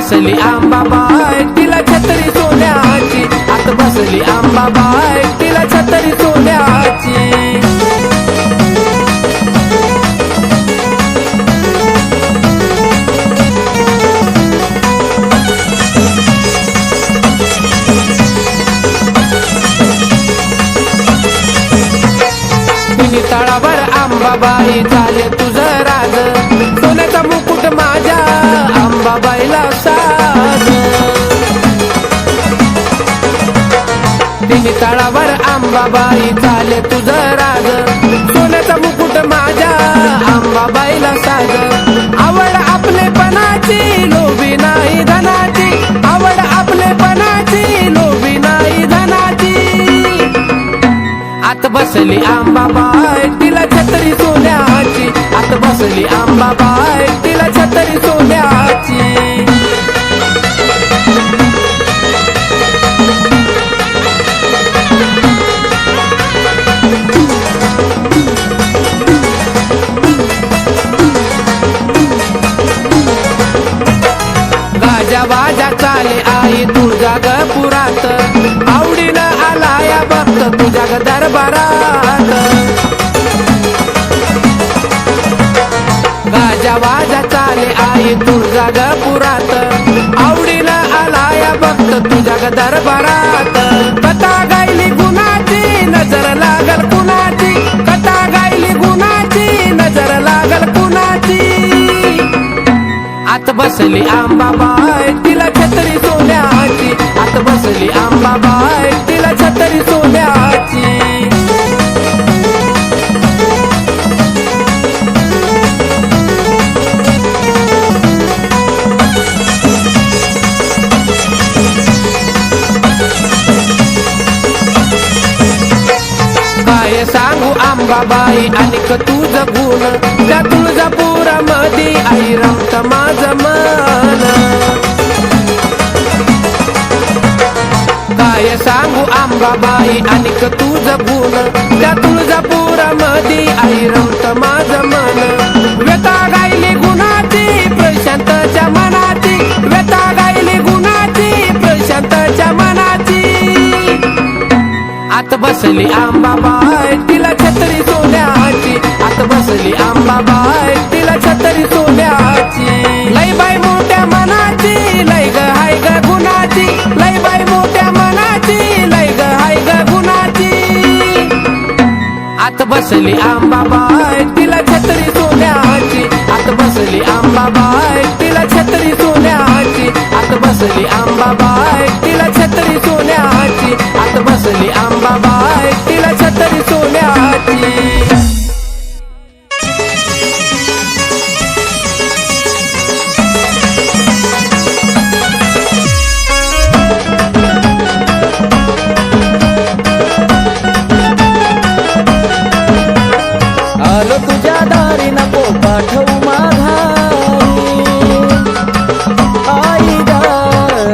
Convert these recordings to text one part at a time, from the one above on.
बसली आंबाबाई तिला छत्री सोन्याची, आत बसली आंबाबाई तिला छत्री सोन्याची. तळावर आंबाबाई झाले तुझं राज, सोन्याचा मुकुट माझ्या आंबाबाईला साज. तिन्ही तळावर आंबाबाई झाले तुझं राज, सोन्याचा मुकुट माझ्या आंबाबाईला साज. आवड आपलेपणाची लोभी नाही धनाची, आवड आपलेपणाची लोभी नाही धनाची. आत बसली आंबाबाई तिला छत्री सोन्याची, आत बसली आंबाबाई तिला छत्री सोन्याची. गाजा वाजा चाले आई तुझ्या ग पुरात, आवडीनं आला या भक्त तुझ्या ग दरबारात. गाजा वाजा चाले आई तुझ्या ग पुरात, आवडीनं आला या भक्त तुझ्या ग दरबारात. कथा गायली गुणाची नजर लागल कुणाची, कथा गायली गुणाची नजर लागल कुणाची. आत बसली आंबाबाई तिला छत्री सोन्याची, आत बसली आंबाबाई तिला छत्री सोन्याची. काय सांगू आंबाबाई अनेक तुझं गुण, त्या तुळजापुरामध्ये आई रमत माझं मन. काय सांगू आंबाबाई अनेक तुझं गुण, त्या तुळजापुरामध्ये आई रमत माझं मन. व्यथा गायली गुणाची प्रशांतच्या मनाची, व्यथा गायली गुणाची प्रशांतच्या मनाची. आत बसली आंबाबाई तिला छत्री सोन्याची, आत बसली आंबाबाई तिला छत्री सोन्याची. लय बाई मोठ्या मनाची लय ग हाय ग गुणाची, लय बाई मोठ्या मनाची लय ग हाय ग गुणाची. आत बसली आंबाबाई तिला छत्री सोन्याची, आत बसली आंबाबाई तिला छत्री सोन्याची, आत बसली आंबाबाई तिला छत्री सोन्याची, आत बसली आंबाबाई तिला छत्री सोन्याची. आलो तुझ्या दारी नको पाठवू माघारी, आई ग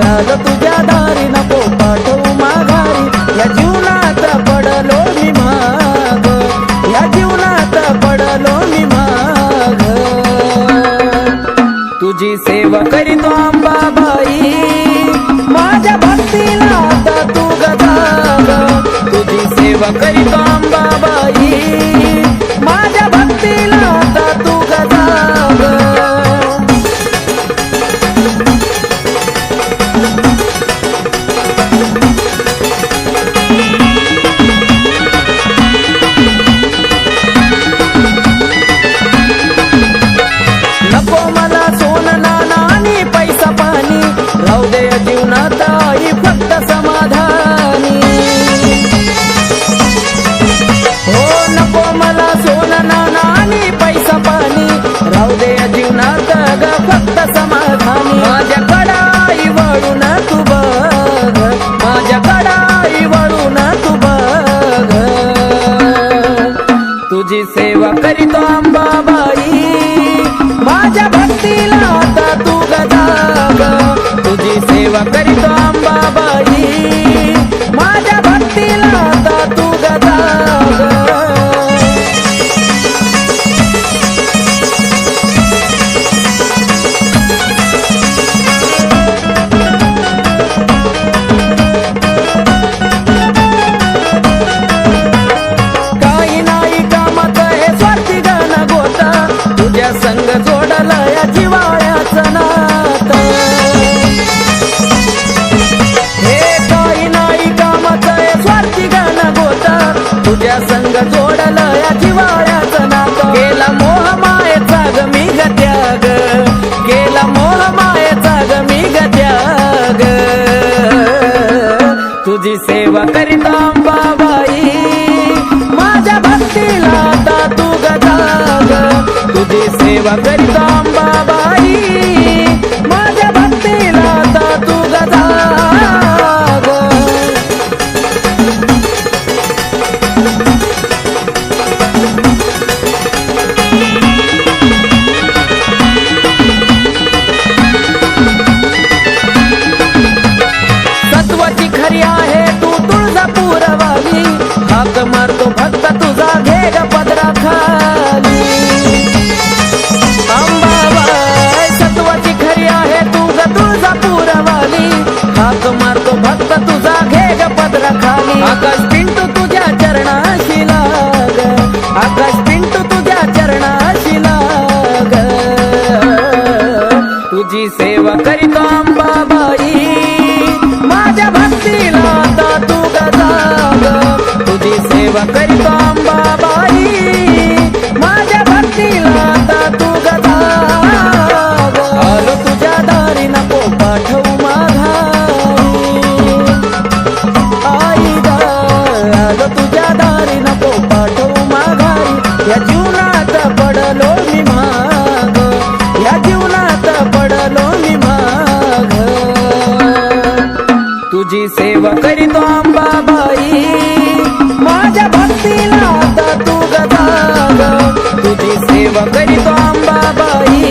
आलो तुझ्या दारी नको पाठवू माघारी. या जीवनात पडलो मी माग, या जीवनात पडलो मी माग. तुझी सेवा करीतो अंबाबाई, माझ्या भक्तीला आता तू गजाग. तुझी सेवा करीतो अंबाबाई, माझ्या भक्तीला आता तू गजाग. नको मला सोनं नाणं आणि पैसा पाणी, राहू दे जीवनात आई फक्त समाधानी. जोडलं या जिव्हाळ्याचं नातं. केला मोह मायेचा ग मी ग त्याग, केला मोह मायेचा ग मी ग त्याग. तुझी सेवा करीत अंबाबाई, माझ्या भक्तीला आता तू ग जाग. तुझी सेवा करीत अंबाबाई, माझ्या भक्तीला आता तू ग जाग. सत्वाची खरी आहे तू तुळजापूरवाली, हाक मारतो भक्त तुझा घे ग पदरा खाली. अंबाबाई सत्वाची खरी आहे तू ग तुळजापूरवाली, हाक मारतो भक्त तुझा घे ग पदरा खाली. आकाश पिंटू तुझ्या चरणाशी लाग, आकाश पिंटू तुझ्या चरणाशी लाग. तुझी सेवा करीतो अंबाबाई, माझ्या भक्तीला आता तू ग जाग. तुझी सेवा करीतो अंबाबाई, माझ्या भक्तीला आता तू ग जाग. आलो तुझ्या दारी नको पाठवू माघारी, आई ग आलो तुझ्या दारी नको पाठवू माघारी. या जीवनात पडलो मी माग, या जीवनात पडलो मी माग. तुझी सेवा करीतो अंबाबाई, माझ्या भक्तीला आता तू ग जाग. तुझी सेवा करीतो अंबाबाई,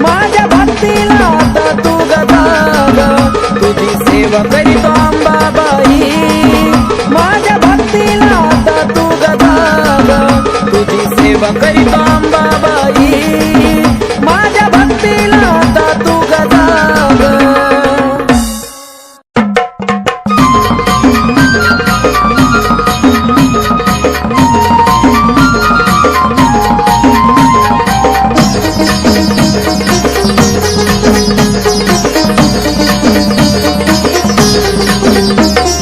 माझ्या भक्तीला आता तू ग जाग. तुझी सेवा करीतो अंबाबाई, माझ्या भक्तीला आता तू ग जाग. तुझी सेवा करीतो अंबाबाई, माझ्या भक्तीला आता तू ग जाग.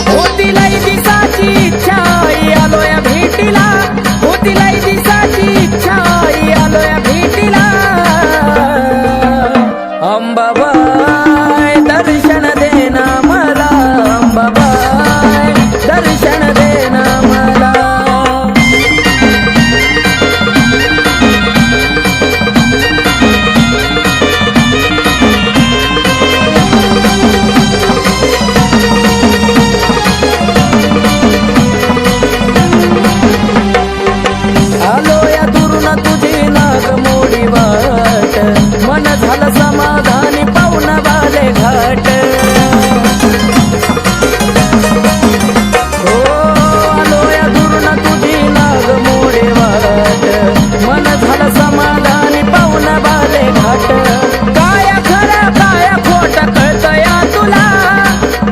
होती लई दिसाची इच्छा आलोय भेटीला, होती लई दिसाची इच्छा आलोय भेटीला. अंबाबाई दर्शन देना मला, अंबाबाई दर्शन देना मला. आलो या दुरून तुझी नाग मोडी वाट, मन झालं समाधानी पाहुण बाले घाट. हो आलो या दुरून तुझी नाग मोडी वाट, मन झालं समाधानी पाहुण बाले घाट. काय खरं काय खोट कळतया तुला,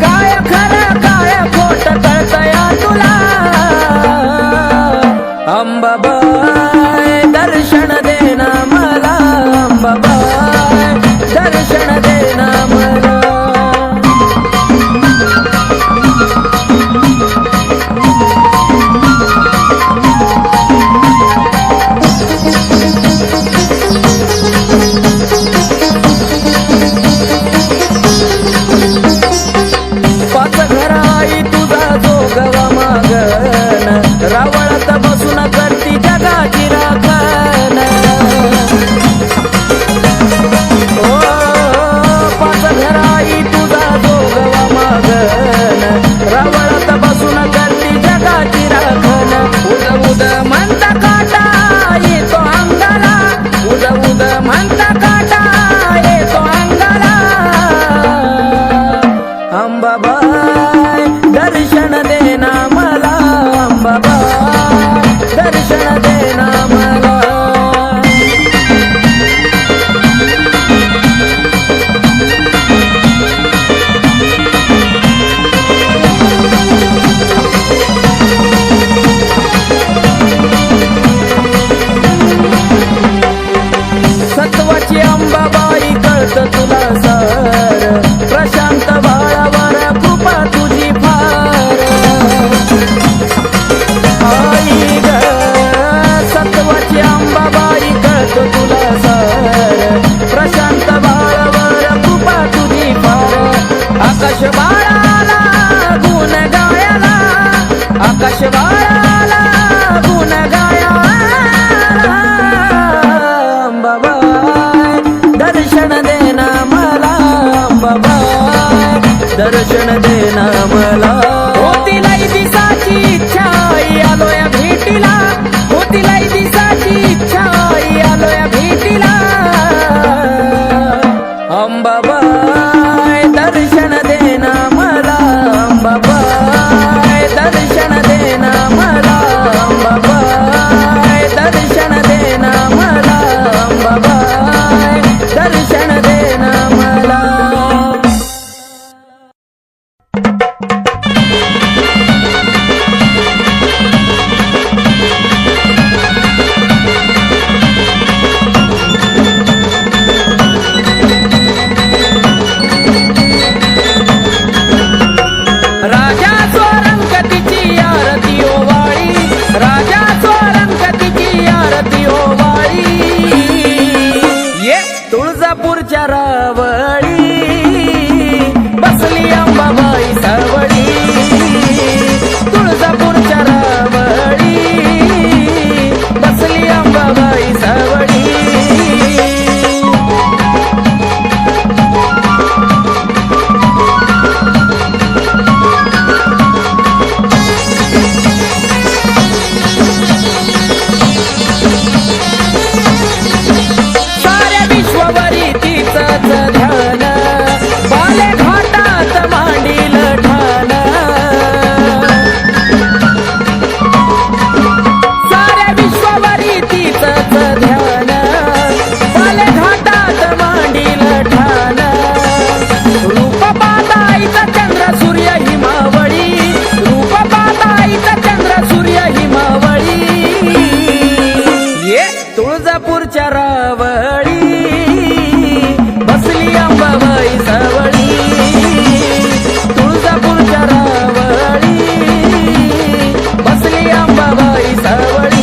काय खरं काय खोट कळतया तुला. अंबाबाई दर्शन देना मला, अंबाबाई दर्शन देना मला. पाच घराई तुझा जोगवा मागन, रावळात बसून करती जगाची राखण. ओ पाच घराई तुझा जोगवा मागन, रावळात बसून करती जगाची राखण. उद उद म्हणता काटा येतो अंगाला, उद उद म्हणता काटा येतो अंगाला. अंबाबाई दर्शन देना मला, अंबाबाई दर्शन देना मला. सत्वाची अंबाबाई कळत तुला सार, प्रशांत बाळावर कृपा तुझी फार. आई देना मला. होती लई दिसाची इच्छा आलोय भेटीला, होती लई दिसाची इच्छा आलोय भेटीला. अंबाबाई दर्शन देना मला, अंबाबाई दर्शन देना मला, अंबाबाई दर्शन देना मला, अंबाबाई दर्शन देना मला. राजा स्वरंगतीची आरती ओवाळी, राजा स्वरंगतीची आरती ओवाळी. ये तुळजापूरच्या रावळी बसली अंबाबाई सावळी, तुळजापूरच्या रावळी बसली अंबाबाई सावळी. साऱ्या विश्वावरी तिचंच ध्यान, बाले घाटात मांडील ठाण. साऱ्या विश्वावरी तिचंच ध्यान, बाले घाटात मांडील ठाण. रूप पाहताईचा चंद्र सूर्य हिमावळी, रूप पाहताईचा चंद्र सूर्य हिमावळी. ये तुळजापूरच्या रावळी बसली अंबाबाई सावळी, तुळजापूरच्या रावळी बसली अंबाबाई सावळी.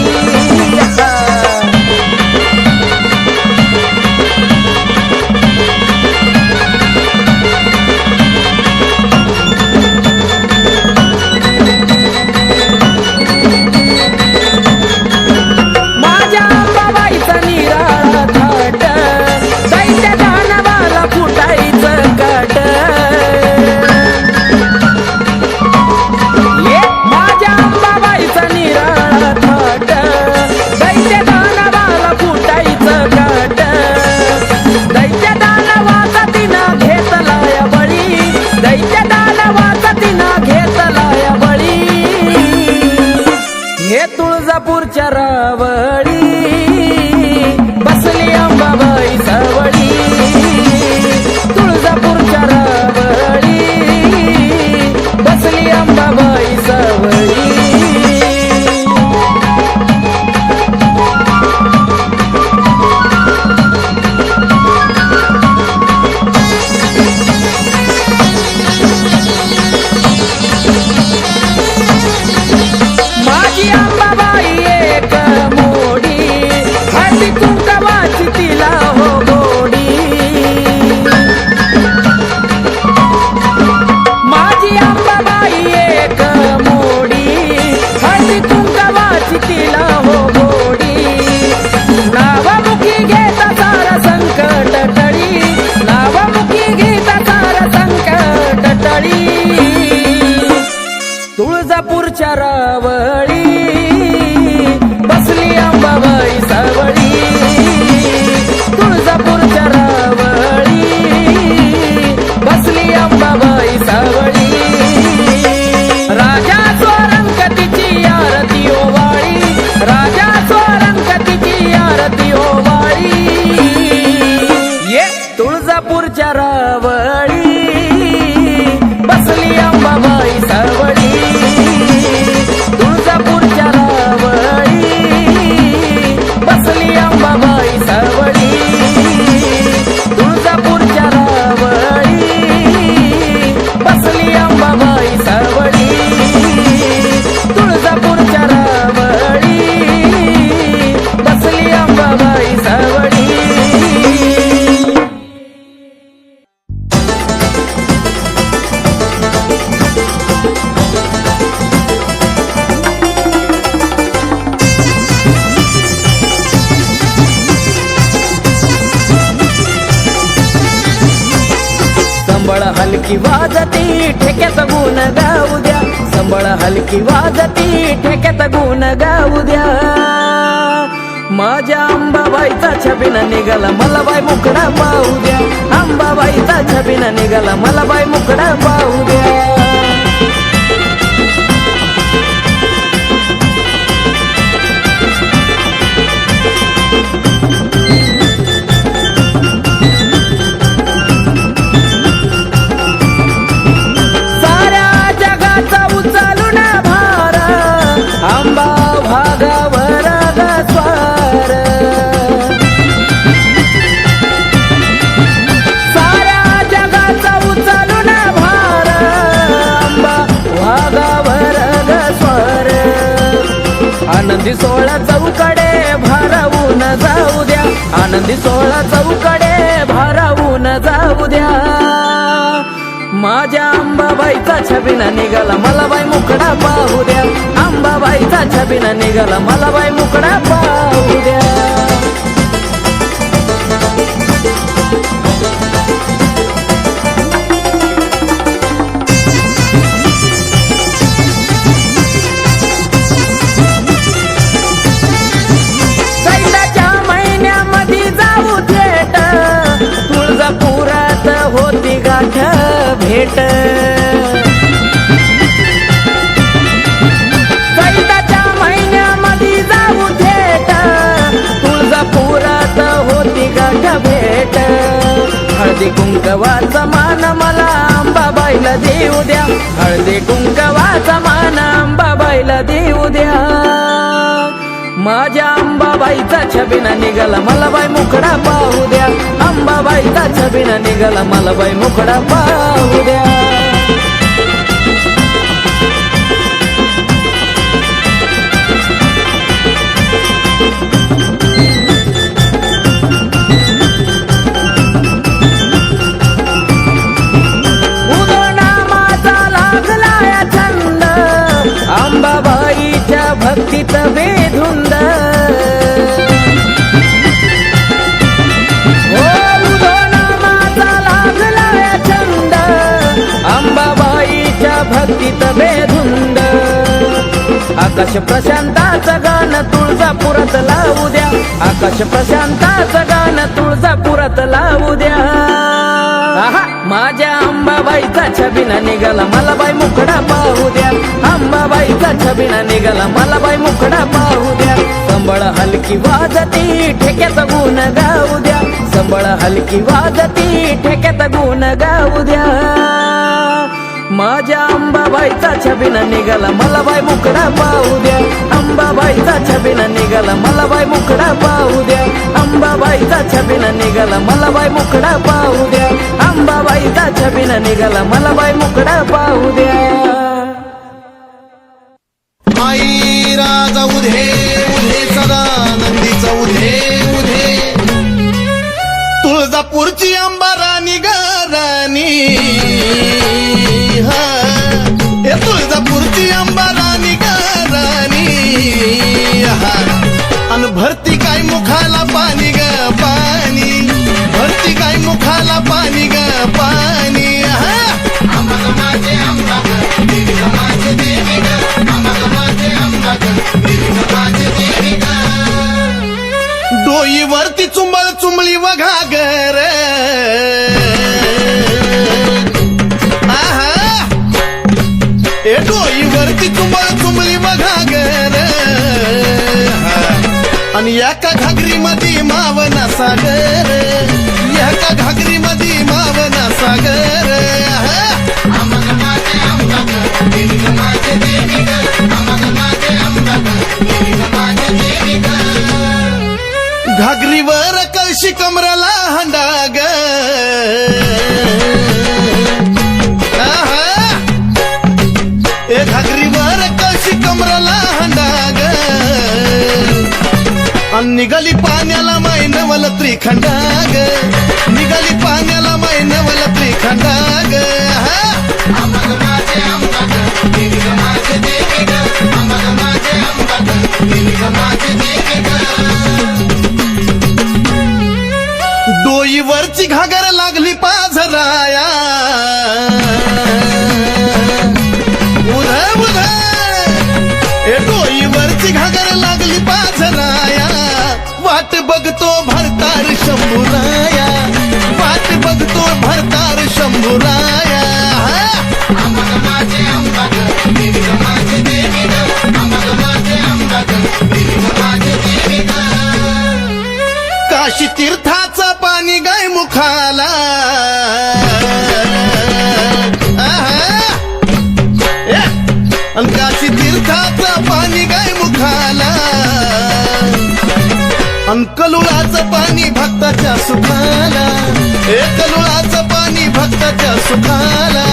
माझ्या अंबाबाईचा निराळा थाट, दैत्य दानवाला फुटायचं काट. ये माझ्या अंबाबाईचा निराळा थाट, दैत्य दानवाला फुटायचं काट. दैत्य दानवाचा तिनं घेतलाय बळी, दैत्य दानवाचा तिनं घेतलाय बळी. हे तुळजापूरच्या रावळी बसली अंबाबाई सावळी, तुळजापूरच्या रावळी बसली अंबाबाई सावळी. माझी अंबाबाई एक मोडी, हळदी कुंकवाची तिला हो गोडी. माझी अंबाबाई एक मोडी, हळदी कुंकवाची तिला हो गोडी. नावामुखी घेता सारा संकट टळी, नावामुखी घेता सारा संकट टळी. तुळजापूरच्या रावळी बसली अंबाबाई सावळी, तुळजापूरच्या रावळी बसली अंबाबाई सावळी. राजा स्वरंगतीची आरती ओवाळी, राजा स्वरंगतीची आरती ओवाळी. ये तुळजापूरच्या रावळी बसली अंबाबाई सावळी, तुळजापूरच्या रावळी हलकी वाजती ठेक्यात गुण गाऊ द्या, संबळ हलकी वाजती ठेक्यात गुण गाऊ द्या. माझ्या अंबाबाईचा छबिना निघाला मला बाई मुकडा पाहू द्या, अंबाबाईचा छबिना निघाला मला बाई मुकडा पाहू द्या. आंबा भागावर स्वार, साऱ्या जगाचा उचलून भार, आंबा भागावर स्वार. आनंदी सोळा चौकडे भारावून जाऊ द्या, आनंदी सोळा चौकडे भारावून जाऊ द्या. माझ्या अंबाबाईचा छबिना निघाला मला बाई मुकडा पाहू द्या, अंबाबाईचा छबिना निघाला मला बाई मुकडा पाहू द्या. चैत्राच्या महिन्यामध्ये जाऊ थेट, तुळजापुरात होती गाठ भेट. चैत्राच्या महिन्यामध्ये जाऊ थेट, तुळजापुरात होती गाठ भेट. हळदी कुंकवाचा मान मला अंबाबाईला देऊ द्या, हळदी कुंकवाचा मान अंबाबाईला देऊ द्या. माझ्या अंबाबाईचा छबिना निघाला मला बाई मुकडा पाहू द्या, अंबाबाईचा छबिना निघाला मला बाई मुकडा पाहू द्या. उदोनामाचा लागला या छंद, अंबाबाईच्या भक्तीत बेधुंद. भक्तीत बेधुंद. आकाश प्रशांताचं गाणं तुळजापुरात लावू द्या, आकाश प्रशांताचं गाणं तुळजापुरात लावू द्या. माझ्या अंबाबाईचा छबिना निघाला मला बाई मुकडा पाहू द्या, अंबाबाईचा छबिना निघाला मला बाई मुकडा पाहू द्या. संबळ हलकी वाजती ठेक्यात गुण गाऊ द्या, संबळ हलकी वाजती ठेक्यात गुण गाऊ द्या. माझ्या अंबाबाईचा छबिना निघाला मला बाई मुकडा पाहू द्या, अंबाबाईचा छबिना निघाला मला बाई मुकडा पाहू द्या, अंबाबाईचा छबिना निघाला मला बाई मुकडा पाहू द्या, अंबाबाईचा छबिना निघाला मला बाई मुकडा पाहू द्या. आई राजा उधे उधे सदा नंदीचा उधे उधे, तुळजापूरची अंबा राणी ग राणी, तुळजापूरची अंबा राणी ग राणी. अन भरती काय मुखाला पाणी ग पाणी, भरती काय मुखाला पाणी ग पाणी. माझे अंबा माझे देवी ग, माझे अंबा माझे देवी ग. डोईवरती चुंबळ चुंबळी वघागर, डोईवरती चुंबळ चुंबळी वघागर. आणि एका घागरी मध्ये मावना सागर, एका घागरी मध्ये मावना सागर. घागरीवर कळशी कमराला हंडाग, घागरीवर कळशी कमराला हंडाग. निघाली पाण्याला मैनवल त्रिखंडाग, निघाली पाण्याला मैनवल त्रिखंडाग. डोईवरची घागर लागली पाझराया, शंभूराया वाट बघतो भरतार शंभूराया काशी तीर्थाचं पाणी गाय मुखाला अन काशी तीर्थाचं पाणी गाय मुखाला अन कलुळाचं पाणी भक्ताच्या सुखाला कलुळाचं पाणी भक्ताच्या सुखाला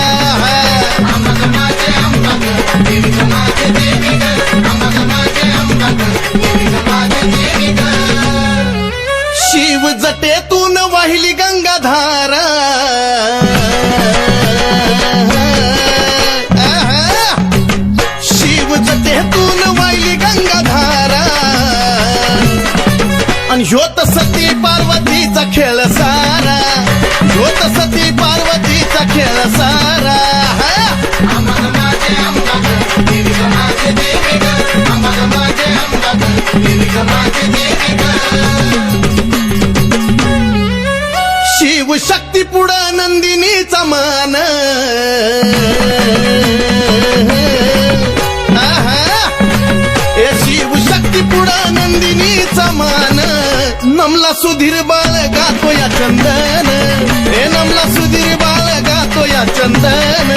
शिव जटेतून वाहिली गंगाधारा शिव जटेतून वाहिली गंगाधारा आणि ह्योत सती पार्वतीचा खेळ सारा ह्योत सती पार्वतीचा खेळ सारा शिव शक्ती पुढं नंदिनीचा मान शिव शक्ती पुढं नंदिनीचा मान नमला सुधीर बाळ गातो या चंदन नमला सुधीर बाळ गातो या चंदन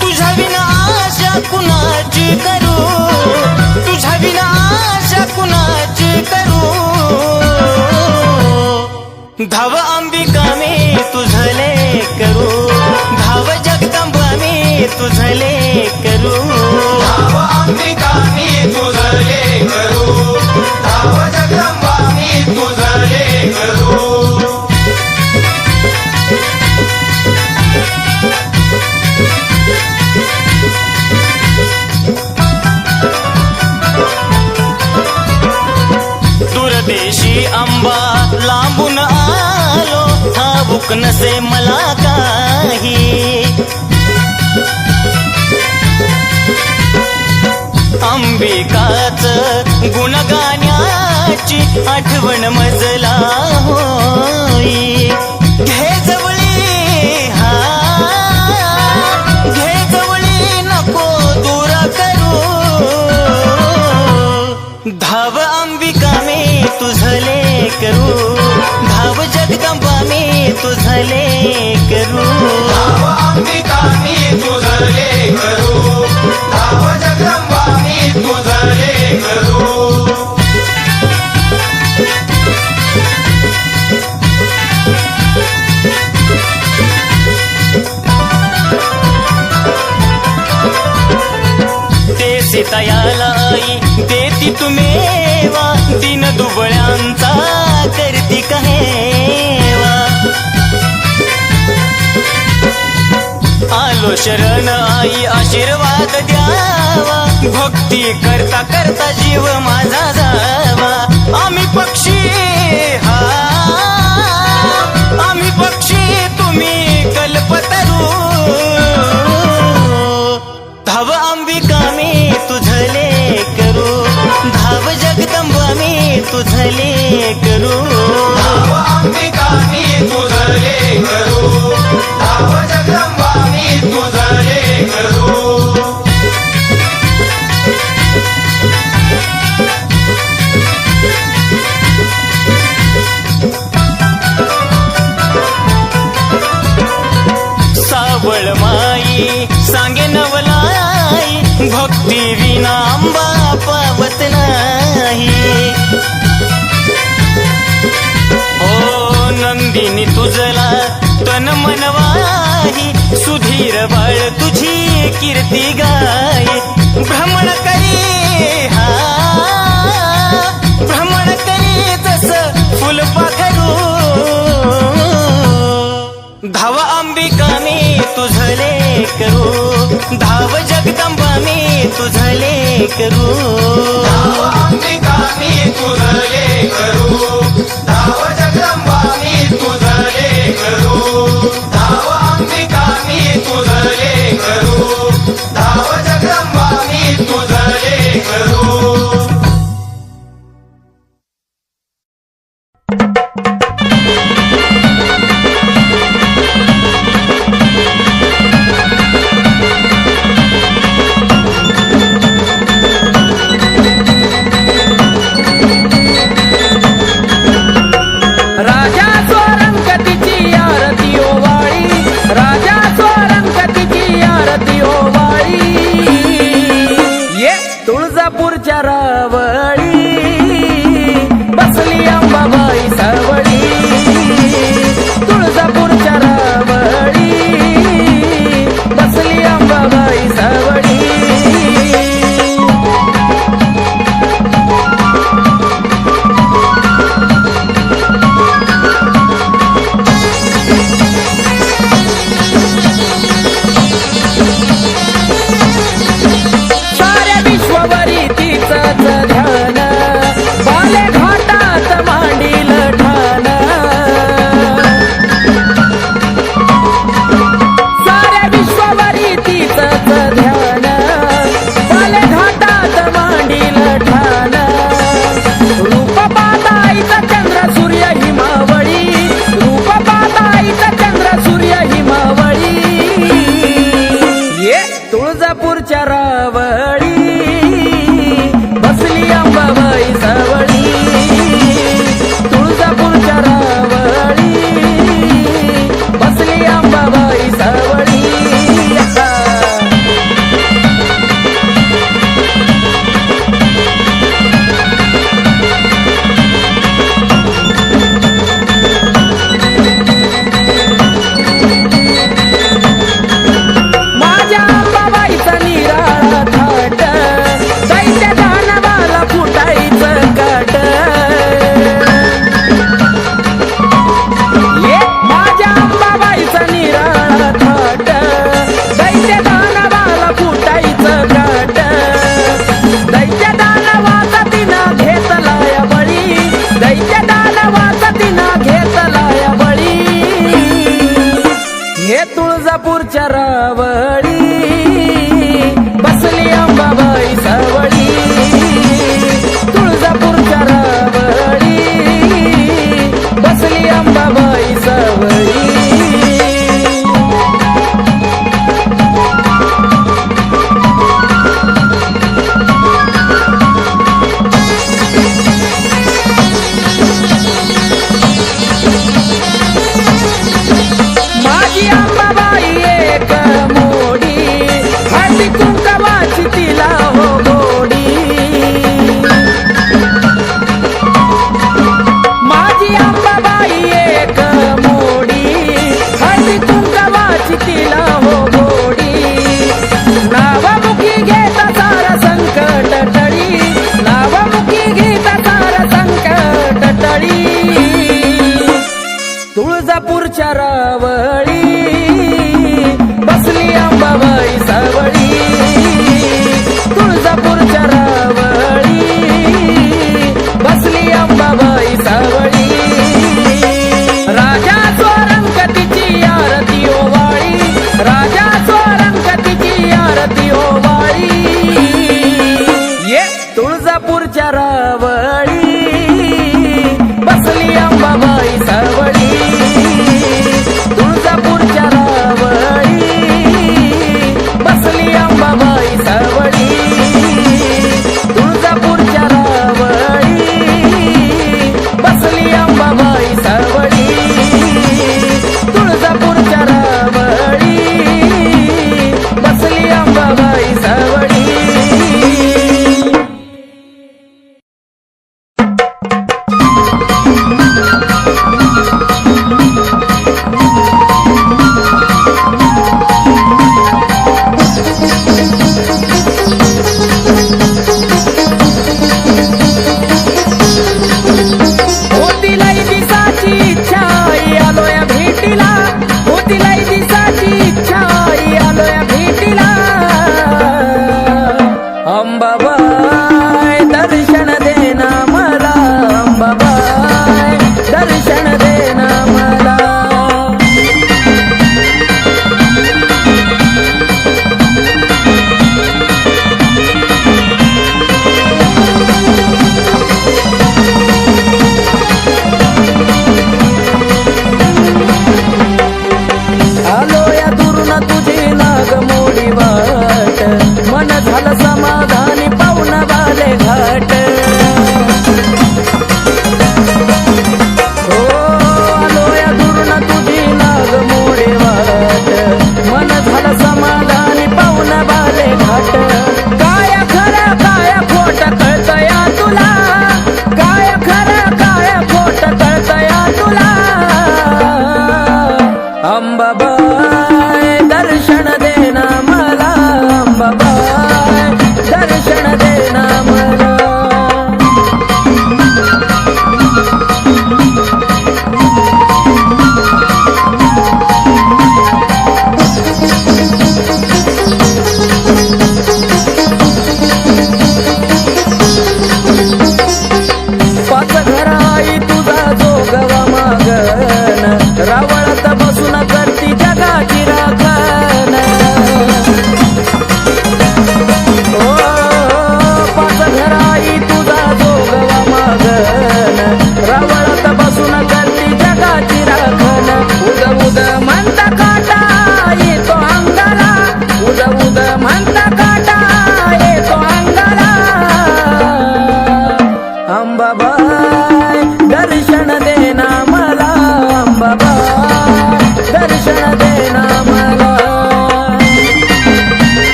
तुझ्या विना आशा कुणाची करू तुझ्या विना आशा कुणाची करू धाव अंबिका मी तुझले करू धाव जगदंबा मी तुझले करू धाव अंबिका मी तुझले करू धाव जगदंबा मी तुझले करू दूरदेशी अंबा लांबून आलो ठाऊक नसे मला काही अंबिकाच गुणगाण्याची आठवण मजला होई घे जवळी घे जवळी नको दूर करू धाव अंबिका मी तुझले करू धाव जगदंबा मी तुझले करू धाव अंबिका मी तुझले करू धाव जगदंबा मी तुझले करू ते सीतायाला आई देती तुम्हेवा दिन दुबळ्यांचा करती कहेवा आलो शरण आई आशीर्वाद द्यावा भक्ती करता करता जीव माझा जावा आम्ही पक्षी आम्ही पक्षी तुम्ही कल्पतरू धाव अंबिका मी तुझले करू धाव जगदंबा मी तुझले करू धाव अंबिका मी तुझले करू धाव जगदंबा मी तुझले करू सावळ माई सांगे नवलाई भक्ती विना अंबा पावत नाही हो नंदिनी तुझला तन मनवाही सुधीर बाळ तुझी कीर्ती गाय भ्रमण करी भ्रमण करी जस फुलपाखरू करू धाव जगदंबा मी तुझं लेकरू अंबिका मी तुझं लेकरू धाव जगदंबा मी तुझं लेकरू धाव अंबिका मी तुझं लेकरू धाव जगदंबा मी तुझं लेकरू राजा स्वरंगतीची आरती ओवाळी राजा स्वरंगतीची आरती ओवाळी ये तुळजापूरच्या रावळी बसली अंबाबाई सावळी तुळजापूरच्या रावळी बसली अंबाबाई सावळी साऱ्या विश्ववरी तिचंच ध्यान बाले घाटात मांडील ठाण साऱ्या विश्ववरी तिचंच ध्यान बाले घाटात मांडील ठाण रूप पाहताईचा चंद्र सूर्य हिमावळी रूप पाहताईचा चंद्र सूर्य हिमावळी ये तुळजापूरच्या रावळी बसली अंबाबाई सावळी तुळजापूरच्या रावळी बसली अंबाबाई सावळी माझ्या अंबाबाईचा निराळा थाट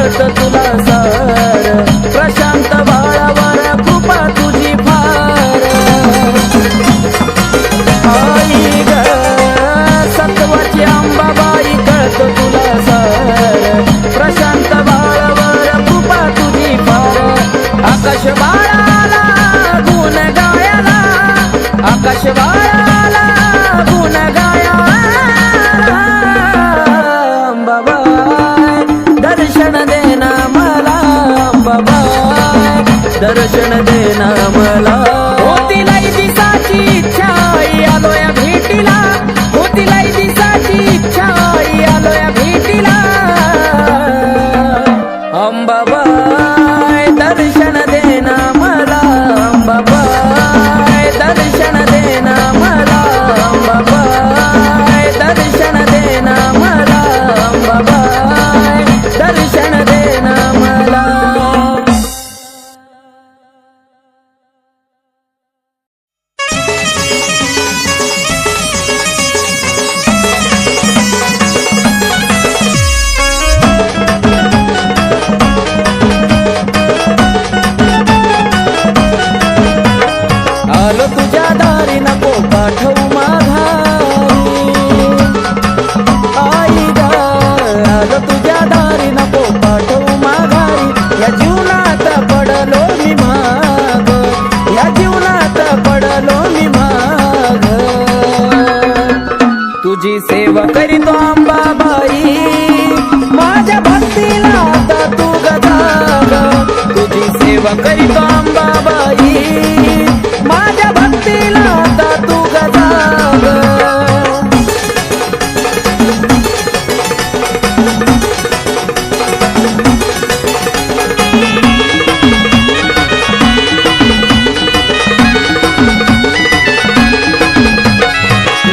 कळत तुला सार प्रशांत बाळावर कृपा तुझी फार आई ग सत्वाची अंबाबाई कळत तुला सार प्रशांत बाळावर कृपा तुझी फार आकाश बाळाला गुण गायला आकाश बाळाला गुण गायला अंबाबाई दर्शन देना मला अंबाबाई दर्शन देना मला होतीलाई दिसाची इच्छा आलोया भेटीला होतीलाई दिसाची इच्छा आलोया भेटीला अंबाबाई दर्शन देना मला अंबाबाई दर्शन देना मला अंबाबाई दर्शन देना मला अंबाबाई दर्शन देना मला आलो तुझ्या दारी नको पाठवू माघारी आई ग आलो तुझ्या दारी नको पाठवू माघारी या जीवनात पडलो मी माग या जीवनात पडलो मी माग तुझी सेवा करीतो अंबाबाई माझ्या भक्तीला आता तू गजाग तुझी सेवा करीतो अंबाबाई माझ्या भक्तीला आता तू गजाग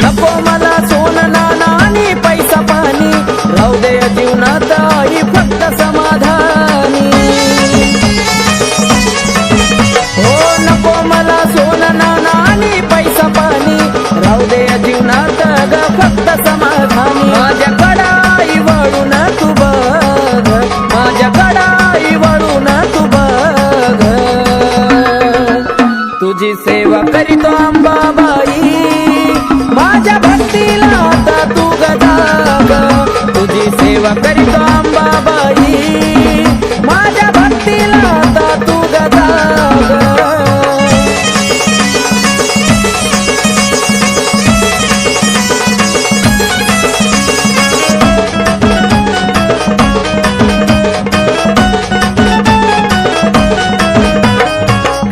नको मला सोनं नाणं आणि पैसा पाणी राहू दे जीवनात आई फक्त समाधानी हो नको मला सोनं नाणं आणि पैसा पाणी राहू दे जीवनात ग फक्त समाधानी माझ्याकडं आई वळून तू बघ माझ्याकडं आई वळून तू बघ तुझी सेवा करीतो अंबाबाई माझ्या भक्तीला आता तू गजाग तुझी सेवा करीतो अंबाबाई माझ्या भक्तीला आता तू गजाग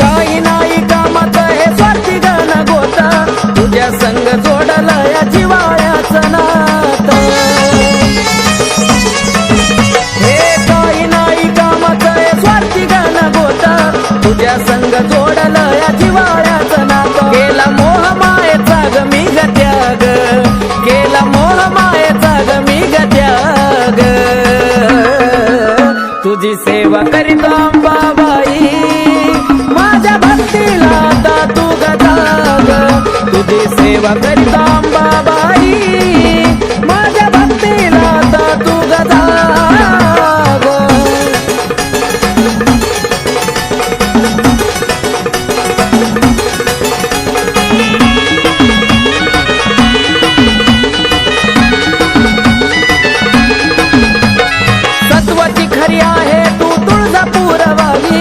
काही नाही कामाचं हे स्वार्थी गण गोता तुझ्या संग जोडलं या जिवाळ्याचं नातं हे काही नाही कामाचं हे स्वार्थी गण गोता तुझ्या संग जोडलं या जिवाळ्याचं नातं केला मोह मायेचा ग मी ग त्याग केला मोह मायेचा ग मी ग त्याग तुझी सेवा करीतो अंबाबाई माझ्या भक्तीला आता तू गजाग तुझी सेवा करीतो अंबाबाई माझ्या भक्तीला आता तू गजाग सत्वाची खरी आहे तू तुळजापूर वाली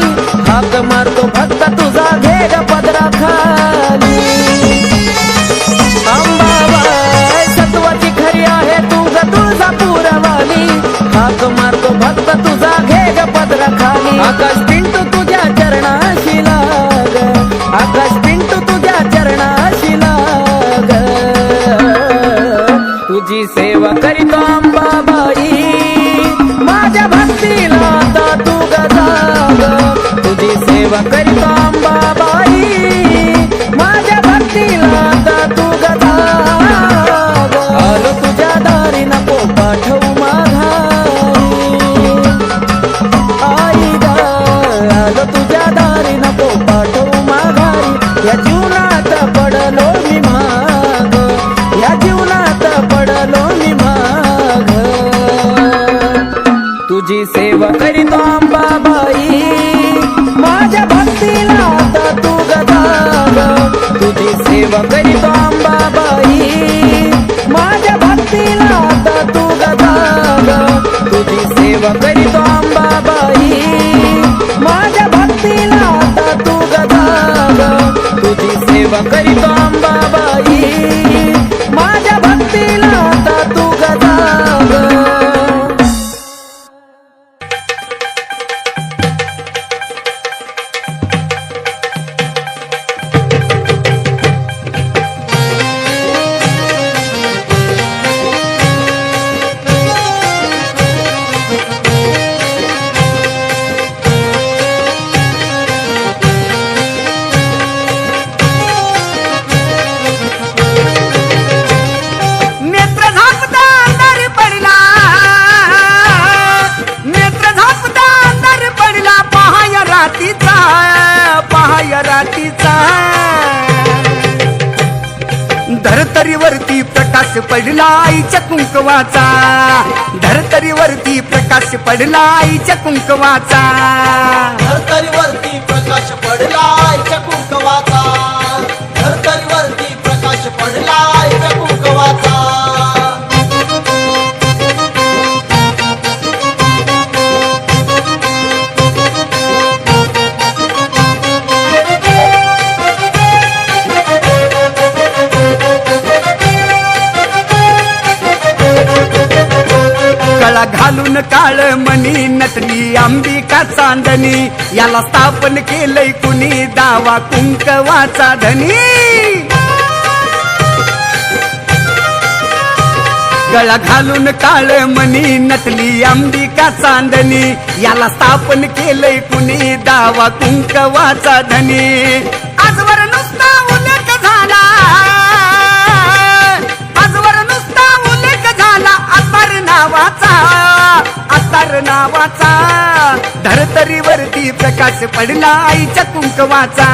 हाक मारतो भक्त तुझा घे ग पदरा खाली अंबाबाई सत्वाची खरी आहे तू ग तुळजापूर वाली हाक मारतो भक्त तुझा घे ग पदरा खाली आकाश पिंटू तुझ्या चरणाशी लाग आकाश पिंटू तुझ्या चरणाशी लाग तुझी सेवा करीतो अंबाबाई माझ्या भक्तीला आता तू गजाग तुझी सेवा करीतो अंबाबाई माझ्या भक्तीला आता तू गजाग आलो तुझ्या दारी नको पाठवू माघारी आई ग आलो तुझ्या दारी नको पाठवू माघारी या जीवनात पडलो मी माग या जीवनात पडलो मी माग तुझी सेवा करीतो अंबाबाई माझ्या भक्तीला आता तू गजाग तुझी सेवा करीतो अंबाबाई माझ्या भक्तीला आता तू गजाग तुझी सेवा करीतो अंबाबाई माझ्या भक्तीला आता तू गजाग तुझी सेवा करीतो अंबाबाई माझ्या भक्तीला आता तू गजाग नेत्र झापता अंधार पडला नेत्र झापता अंधार पडला पहाय रातीचा धरतरीवरती प्रकाश पडला आईच्या कुंकवाचा धरतरीवरती प्रकाश पडला आईच्या कुंकवाचा धरतरीवरती प्रकाश पडला आईच्या कुंकवाचा धरतरीवरती प्रकाश पडला आईच्या कुंकवाचा गळा घालून काळ मणी नटली अंबिका चांदणी याला स्थापन केलंय कुणी दावा कुंकवाचा धनी गळा घालून काळ मणी नटली अंबिका चांदणी याला स्थापन केलंय कुणी दावा कुंकवाचा धनी आजवर नुसता उल्लेख झाला आजवर नुसता उल्लेख झाला अत्तर नावाचा धरतरीवरती प्रकाश पडला आईच्या कुंकवाचा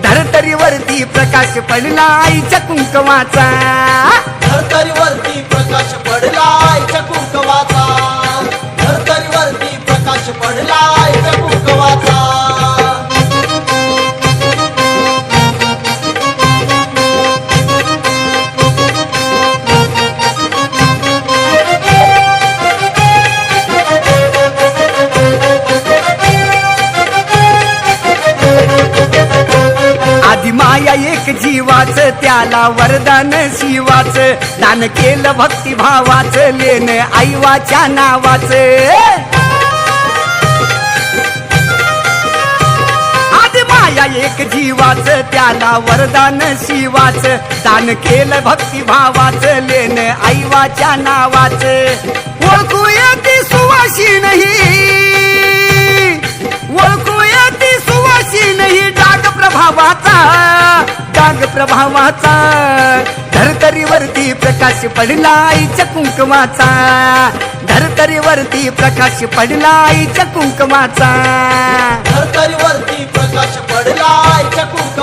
धरतरीवरती प्रकाश पडला आईच्या कुंकवाचा धरतरीवरती प्रकाश पडला आईच्या कुंकवाचा धरतरीवरती प्रकाश पडला आईच्या कुंकवाचा आधी माया एक जीवाच त्याला वरदान शिवाच दान केलं भक्तिभावाच लेन आईवाच्या नावाच आधी माया एक जीवाच त्याला वरदान शिवाच दान केलं भक्तिभावाच लेन आईवाच्या नावाच ओळखू येते सुवाशी नाही ओळखू येते सुवाशी नाही डाग प्रभावाचा धरतरीवरती प्रकाश पडला आईच्या कुंकवाचा धरतरीवरती प्रकाश पडला आईच्या कुंकवाचा धरतरीवरती प्रकाश पडला आईच्या कुंकवाचा